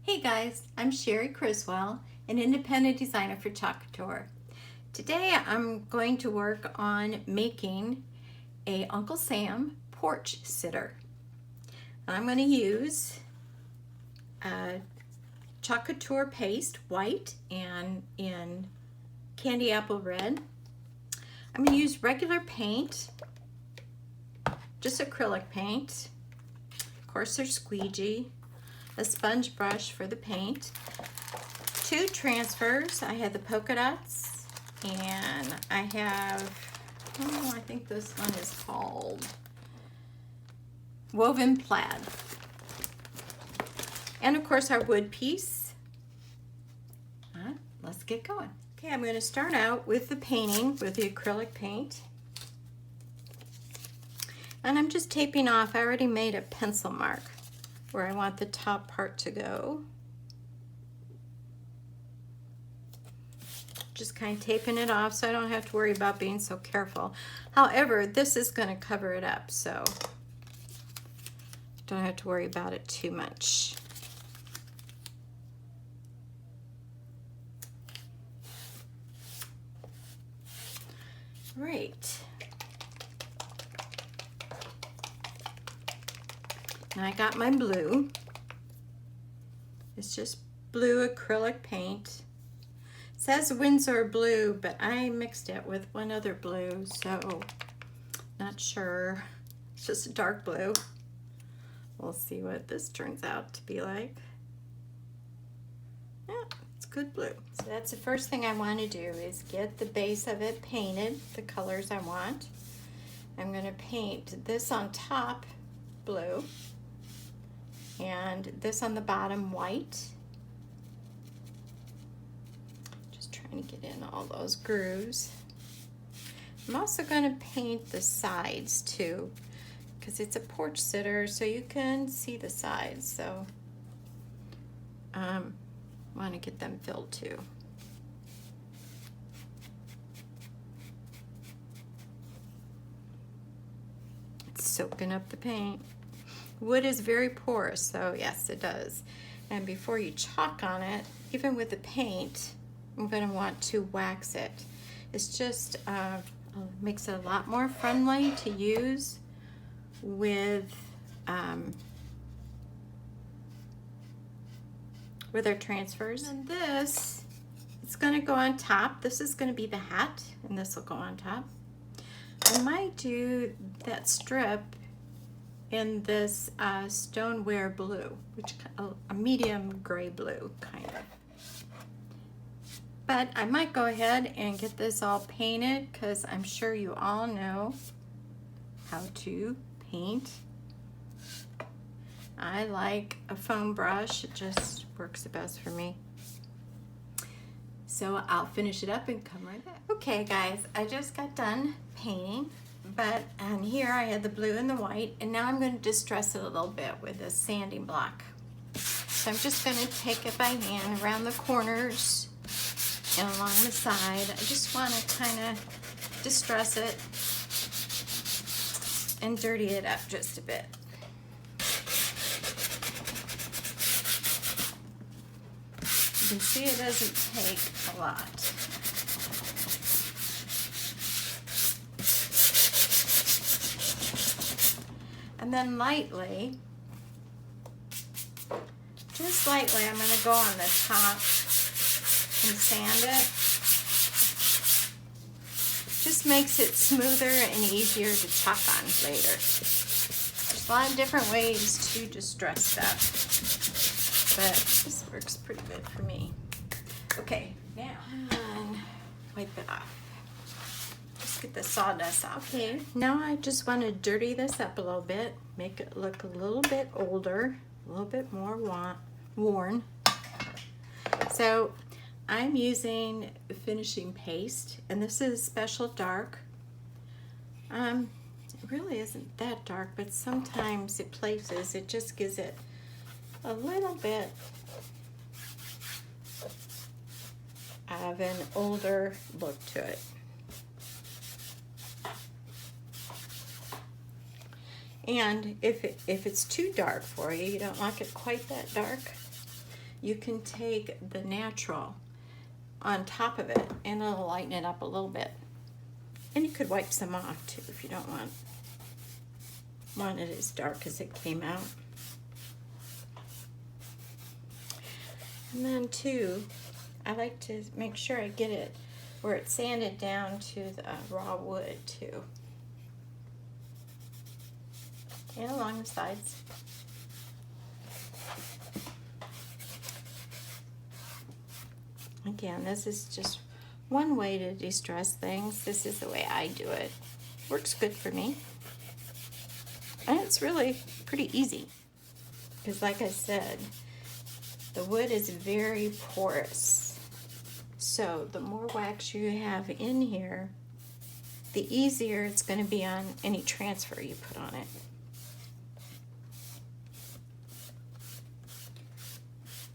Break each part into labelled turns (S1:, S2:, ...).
S1: Hey guys, I'm Cherie Criswell, an independent designer for Couture. Today I'm going to work on making a Uncle Sam porch sitter. I'm going to use Couture paste, white and in candy apple red. I'm going to use regular paint, just acrylic paint. Of course there's squeegee. A sponge brush for the paint, 2 transfers. I have the polka dots, and I have, I think this one is called woven plaid. And of course our wood piece. Let's get going. Okay, I'm going to start out with the painting with the acrylic paint. And I'm just taping off. I already made a pencil mark where I want the top part to go. Just kind of taping it off so I don't have to worry about being so careful. However, this is going to cover it up, so don't have to worry about it too much. Right. Now I got my blue. It's just blue acrylic paint. It says Windsor blue, but I mixed it with one other blue, so not sure. It's just a dark blue. We'll see what this turns out to be like. Yeah, it's good blue. So that's the first thing I want to do is get the base of it painted, the colors I want. I'm going to paint this on top blue, and this on the bottom white. Just trying to get in all those grooves. I'm also going to paint the sides too, because it's a porch sitter, so you can see the sides. So want to get them filled too. It's soaking up the paint. Wood is very porous, so yes, it does. And before you chalk on it, even with the paint, I'm going to want to wax it. It's just makes it a lot more friendly to use with our transfers. And this, it's going to go on top. This is going to be the hat, and this will go on top. I might do that strip in this stoneware blue, which a medium gray blue kind of. But I might go ahead and get this all painted, because I'm sure you all know how to paint. I like a foam brush. It just works the best for me. So I'll finish it up and come right back. Okay guys, I just got done painting. But here I had the blue and the white, and now I'm going to distress it a little bit with a sanding block. So I'm just going to take it by hand around the corners and along the side. I just want to kind of distress it and dirty it up just a bit. You can see it doesn't take a lot. And then lightly, just lightly, I'm going to go on the top and sand it. Just makes it smoother and easier to chalk on later. There's a lot of different ways to distress stuff, but this works pretty good for me. Okay, now, and wipe it off. Get the sawdust off. Okay, now I just want to dirty this up a little bit, make it look a little bit older, a little bit more worn. So I'm using finishing paste, and this is special dark. It really isn't that dark, but sometimes it places, it just gives it a little bit of an older look to it. And if it's too dark for you, you don't like it quite that dark, you can take the natural on top of it and it'll lighten it up a little bit. And you could wipe some off too if you don't want it as dark as it came out. And then too, I like to make sure I get it where it's sanded down to the raw wood too. And along the sides. Again, this is just one way to de-stress things. This is the way I do it. Works good for me. And it's really pretty easy. Because like I said, the wood is very porous. So the more wax you have in here, the easier it's going to be on any transfer you put on it.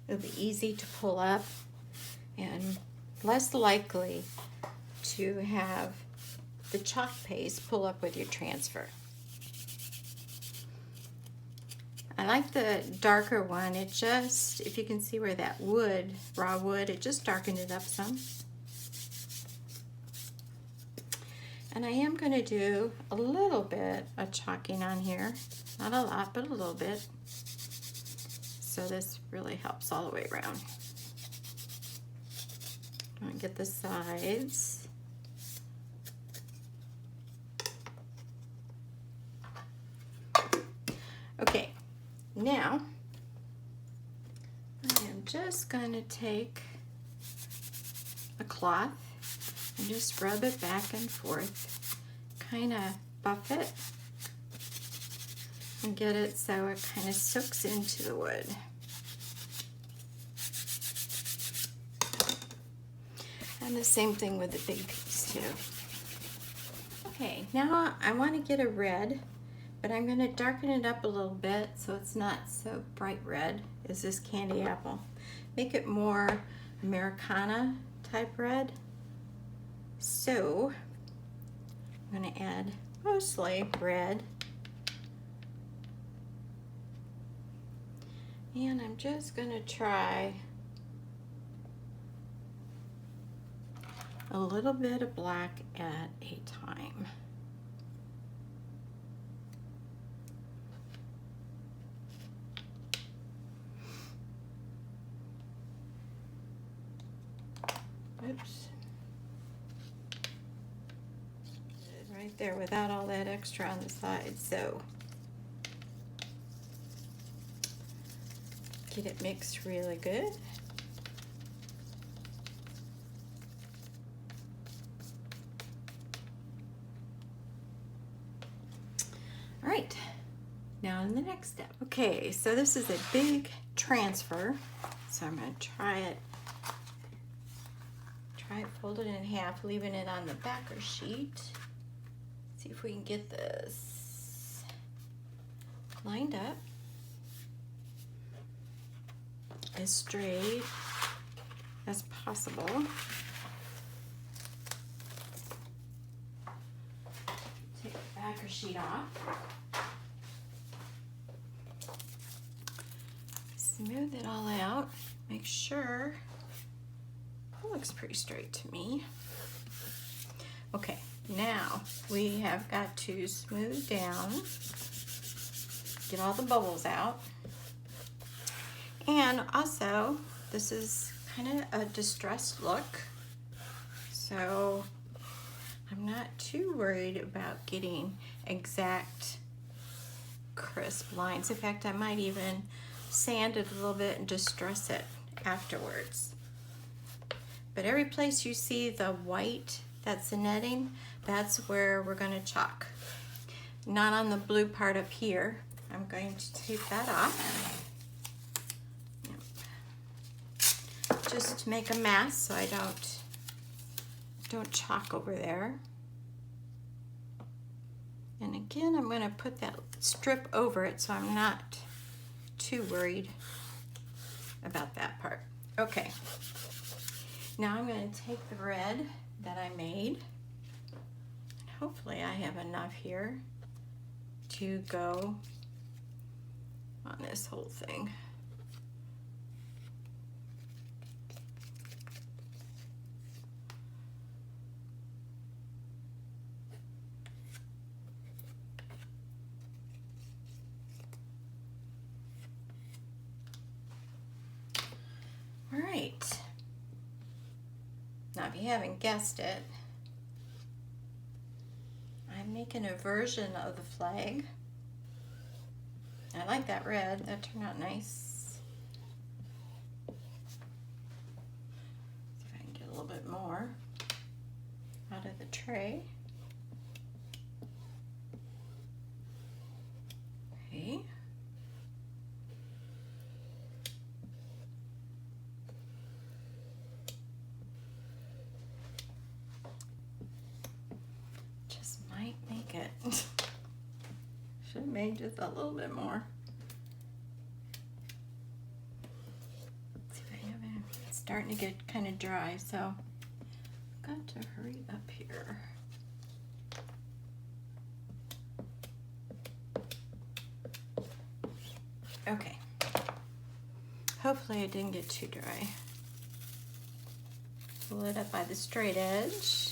S1: It'll be easy to pull up and less likely to have the chalk paste pull up with your transfer. I like the darker one. It just, if you can see where that wood, raw wood, it just darkened it up some. And I am going to do a little bit of chalking on here. Not a lot, but a little bit. So this really helps all the way around. I'm going to get the sides. Okay, now I am just going to take a cloth and just rub it back and forth, kind of buff it and get it so it kind of soaks into the wood. And the same thing with the big piece too. Okay, now I want to get a red, but I'm going to darken it up a little bit so it's not so bright red as this candy apple. Make it more Americana type red. So I'm going to add mostly red. And I'm just going to try a little bit of black at a time. Oops. Right there without all that extra on the side. So get it mixed really good. All right, now in the next step. Okay, so this is a big transfer. So I'm going to try it fold it in half, leaving it on the backer sheet. See if we can get this lined up as straight as possible. Take the backer sheet off. Smooth it all out. Make sure it looks pretty straight to me. Okay, now we have got to smooth down, get all the bubbles out. And also, this is kind of a distressed look, so I'm not too worried about getting exact crisp lines. In fact, I might even sand it a little bit and distress it afterwards. But every place you see the white, that's the netting, that's where we're going to chalk. Not on the blue part up here. I'm going to take that off. Yep. Just to make a mask so I don't chalk over there. And again, I'm going to put that strip over it so I'm not too worried about that part. Okay. Now I'm going to take the red that I made. Hopefully I have enough here to go on this whole thing. All right. Now, if you haven't guessed it, I'm making a version of the flag. I like that red. That turned out nice. See if I can get a little bit more out of the tray. Okay. Just might make it. Should have made just a little bit more. See if I have it. It's starting to get kind of dry, so I've got to hurry up here. Okay. Hopefully it didn't get too dry. Pull it up by the straight edge.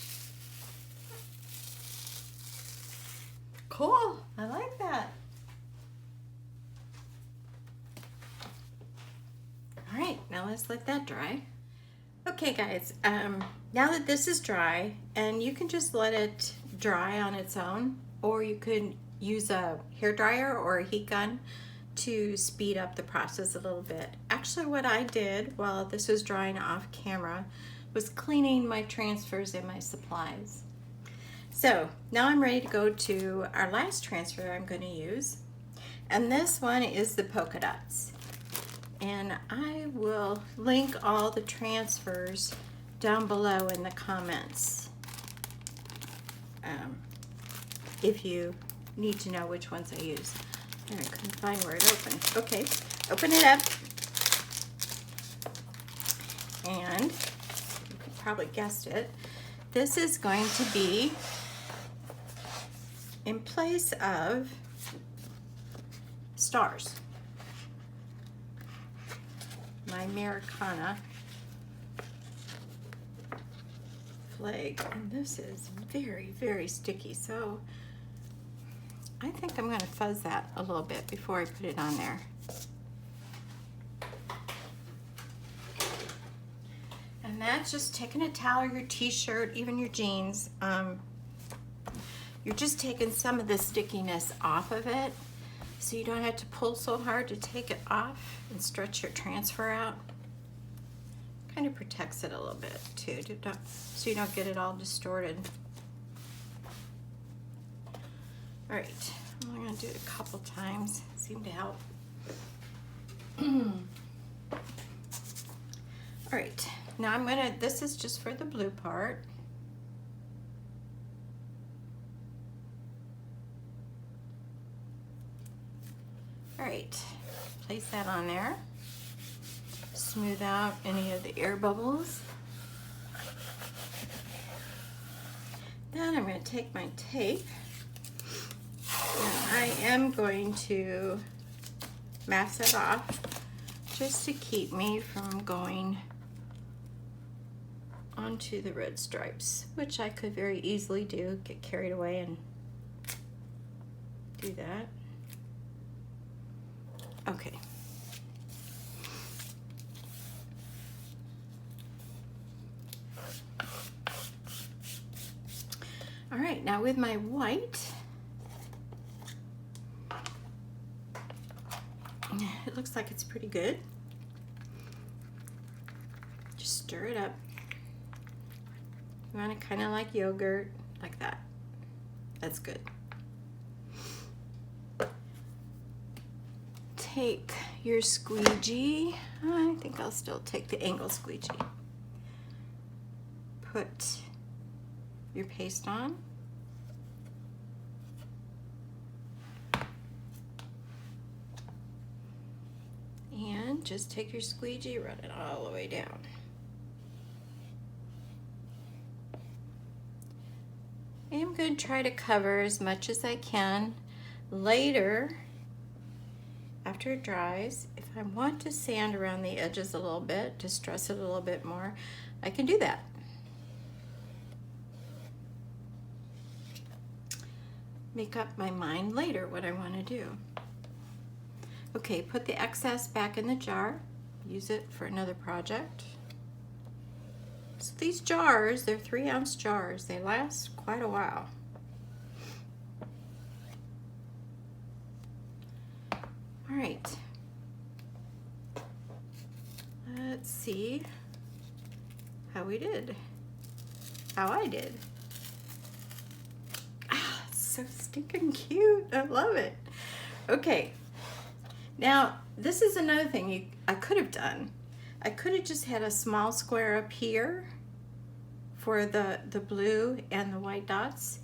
S1: Cool, I like that. All right, now let's let that dry. Okay guys, now that this is dry, and you can just let it dry on its own, or you could use a hair dryer or a heat gun to speed up the process a little bit. Actually, what I did while this was drying off camera was cleaning my transfers and my supplies. So now I'm ready to go to our last transfer I'm going to use, and this one is the polka dots. And I will link all the transfers down below in the comments if you need to know which ones I use. I couldn't find where it opened. Okay, open it up. And you could probably guessed it. This is going to be in place of stars. My Americana flag. And this is very, very sticky. So I think I'm going to fuzz that a little bit before I put it on there. And that's just taking a towel or your t-shirt, even your jeans. You're just taking some of the stickiness off of it so you don't have to pull so hard to take it off and stretch your transfer out. Kind of protects it a little bit too, so you don't get it all distorted. All right, I'm only gonna do it a couple times. Seem to help. All right, now this is just for the blue part. All right, place that on there. Smooth out any of the air bubbles. Then I'm going to take my tape, and I am going to mask it off just to keep me from going onto the red stripes, which I could very easily do, get carried away and do that. Okay. All right, now with my white, it looks like it's pretty good. Just stir it up. You want it kind of like yogurt, like that. That's good. Take your squeegee. I think I'll still take the angle squeegee. Put your paste on. And just take your squeegee, run it all the way down. I'm going to try to cover as much as I can. Later, after it dries, if I want to sand around the edges a little bit, to stress it a little bit more, I can do that. Make up my mind later what I want to do. Okay, put the excess back in the jar. use it for another project. So these jars, they're 3-ounce jars. They last quite a while. All right. Let's see how we did. How I did. Ah, so stinking cute. I love it. Okay. Now, this is another thing I could have done. I could have just had a small square up here for the blue and the white dots,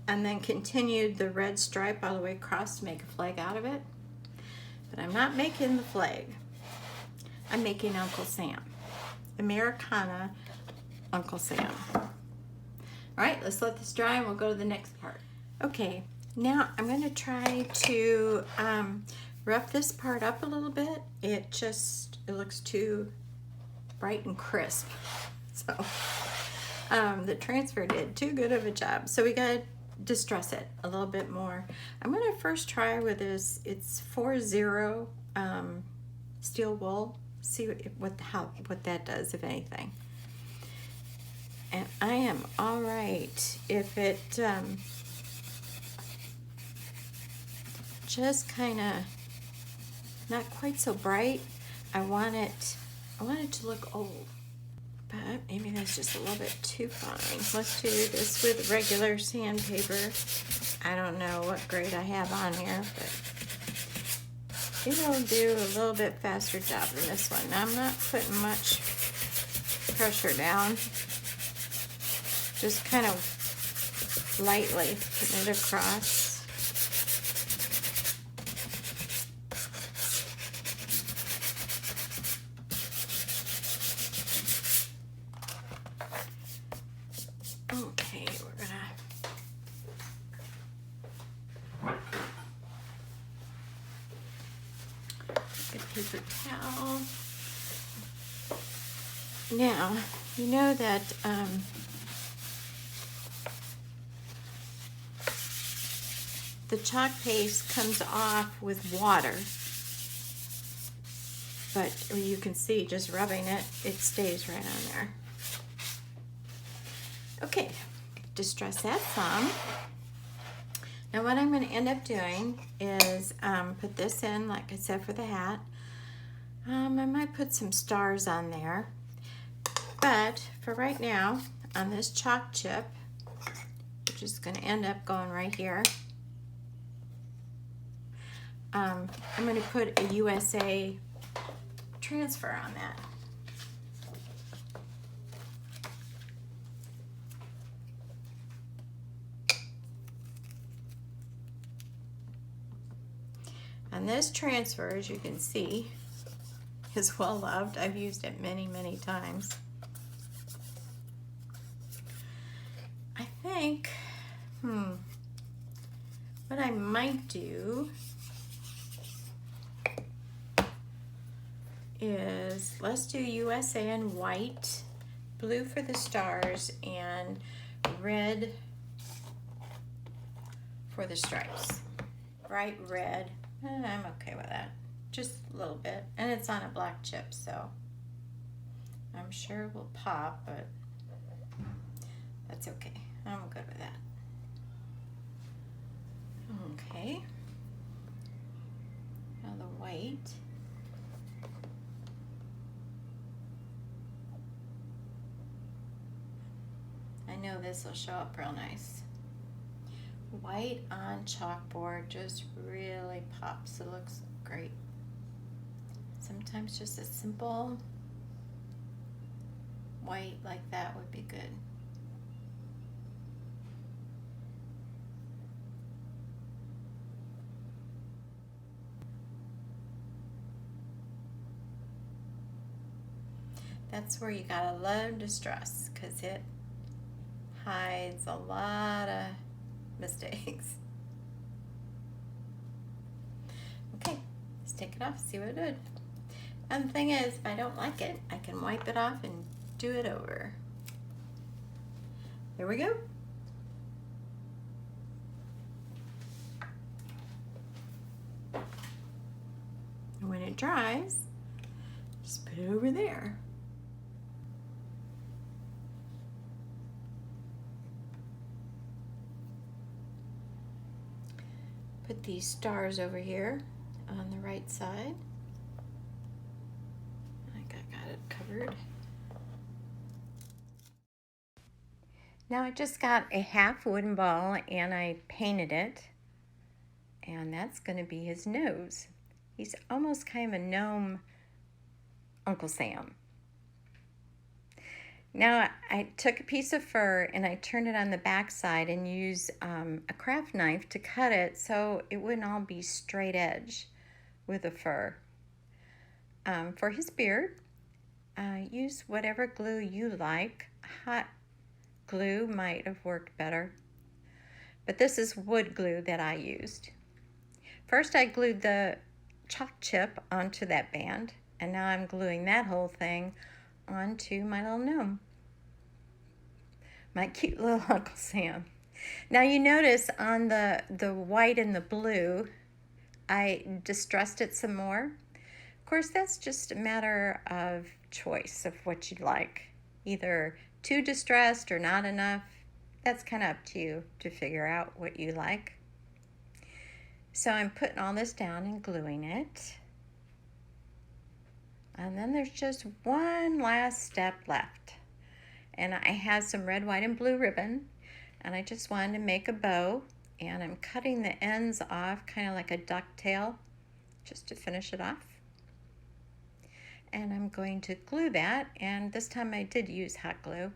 S1: and then continued the red stripe all the way across to make a flag out of it. But I'm not making the flag. I'm making Uncle Sam. Americana Uncle Sam. All right, let's let this dry and we'll go to the next part. Okay, now I'm going to try to rough this part up a little bit. It looks too bright and crisp. So the transfer did too good of a job. So we got to distress it a little bit more. I'm going to first try with this. It's 4-0 steel wool. See what that does, if anything. And I am all right if it just kind of not quite so bright. I want it to look old, but maybe that's just a little bit too fine. Let's do this with regular sandpaper. I don't know what grade I have on here, but it'll do a little bit faster job than this one. Now, I'm not putting much pressure down, just kind of lightly putting it across. Okay, we're gonna get a paper towel. Now, you know that the chalk paste comes off with water, but you can see just rubbing it, it stays right on there. Okay, distress that some. Now what I'm going to end up doing is put this in, like I said, for the hat. I might put some stars on there, but for right now, on this chalk chip, which is going to end up going right here, I'm going to put a USA transfer on that. And this transfer, as you can see, is well loved. I've used it many, many times. I think, what I might do is, let's do USA in white, blue for the stars, and red for the stripes. Bright red. I'm okay with that. Just a little bit. And it's on a black chip, so I'm sure it will pop, but that's okay. I'm good with that. Okay. Now the white. I know this will show up real nice. White on chalkboard just really pops. It looks great. Sometimes just a simple white like that would be good. That's where you gotta love distress, because it hides a lot of mistakes. Okay, let's take it off, see what it did. And the thing is, if I don't like it, I can wipe it off and do it over. There we go. And when it dries, just put there. Put these stars over here on the right side. I think I got it covered. Now I just got a half wooden ball and I painted it. And that's going to be his nose. He's almost kind of a gnome Uncle Sam. Now I took a piece of fur and I turned it on the back side and used a craft knife to cut it so it wouldn't all be straight edge with the fur. For his beard, use whatever glue you like. Hot glue might have worked better, but this is wood glue that I used. First I glued the chalk chip onto that band, and now I'm gluing that whole thing onto my little gnome. My cute little Uncle Sam. Now you notice on the white and the blue, I distressed it some more. Of course, that's just a matter of choice of what you like. Either too distressed or not enough. That's kind of up to you to figure out what you like. So I'm putting all this down and gluing it. And then there's just one last step left. And I have some red, white, and blue ribbon. And I just wanted to make a bow. And I'm cutting the ends off kind of like a ducktail just to finish it off. And I'm going to glue that. And this time I did use hot glue.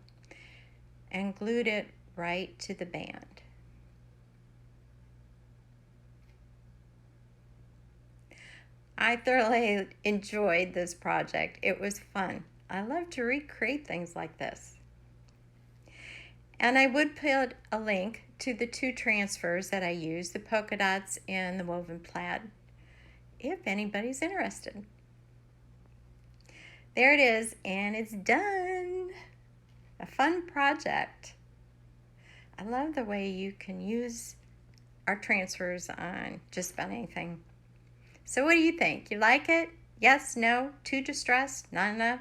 S1: And glued it right to the band. I thoroughly enjoyed this project. It was fun. I love to recreate things like this. And I would put a link to the two transfers that I used, the polka dots and the woven plaid, if anybody's interested. There it is, and it's done. A fun project. I love the way you can use our transfers on just about anything. So what do you think? You like it? Yes, no, too distressed, not enough?